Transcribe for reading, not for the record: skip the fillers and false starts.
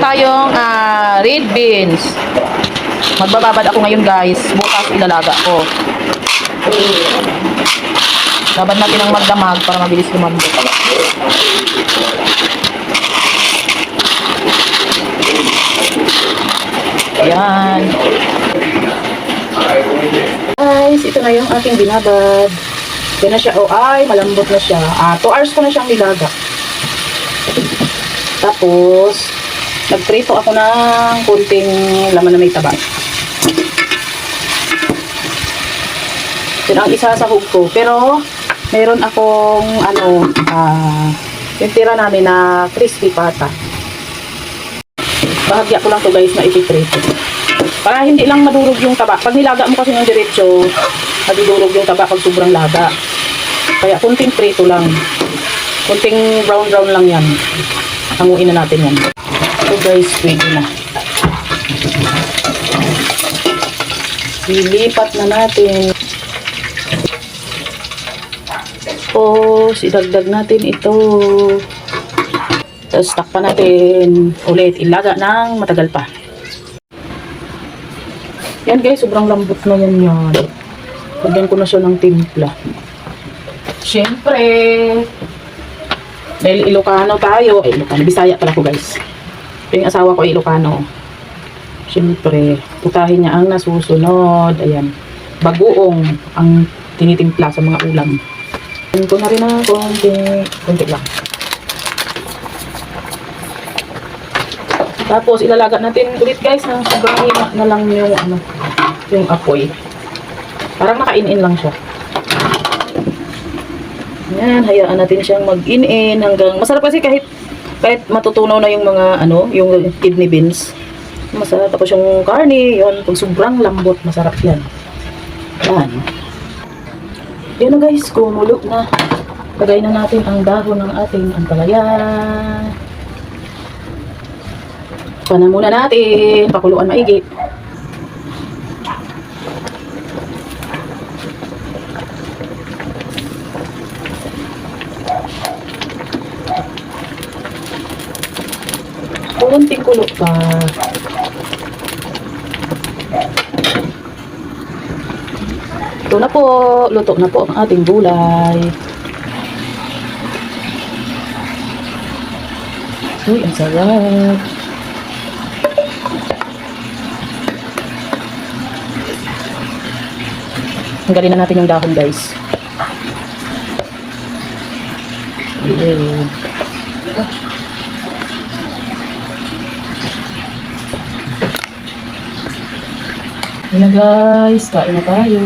tayong red beans. Magbababad ako ngayon guys. Bukas ilalaga ko. Babad natin ang magdamag para mabilis lumambot. Ayan. Guys, ito na yung aking binabad. Yan na siya. Oh, ay, malambot na siya. 2 hours ko na siyang nilaga. Tapos, nagprito ako ng kunting laman na may taba. Yan ang isasahog ko. Pero, meron akong, yung tira namin na crispy pata. Bahagya ko lang to guys na ipiprito. Para hindi lang madurog yung taba. Pag nilaga mo kasi ng diretso, madudurog yung taba pag sobrang laga. Kaya kunting prito lang. Kunting brown lang yan. Hanguin na natin yan. So guys, pwede na. Lilipat na natin. Tapos, idagdag natin ito. Tapos, takpan natin ulit. Ilaga ng matagal pa. Yan guys, sobrang lambot na yan yan. Lagyan ko na siya ng timpla. Siyempre, dahil Ilocano tayo. Ilocano, Bisaya pala ko guys. Yung asawa ko ay Ilocano. Siyempre, putahin niya ang nasusunod. Ayan, bagoong ang tinitimpla sa mga ulam. Lagyan ko na rin ng konti lang. Tapos ilalaga natin ulit guys ng sobrang hina na lang yung apoy. Parang nakain-in lang siya. Yan, hayaan natin siyang mag-in-in hanggang masarap kasi kahit matutunaw na yung mga yung kidney beans. Masarap. Tapos yung karne, yun, pag sobrang lambot, masarap yan. Yan. Yan na guys, kumulo na. Lagay na natin ang dahon ng ating ampalaya. Panan muna natin, pakuluan maigi. Kunting kulo pa. Ito na po, luto na po ang ating gulay. Uy, ang sarap. Tanggalin na natin yung dahon guys. Ayan. Ayan guys, kain na tayo.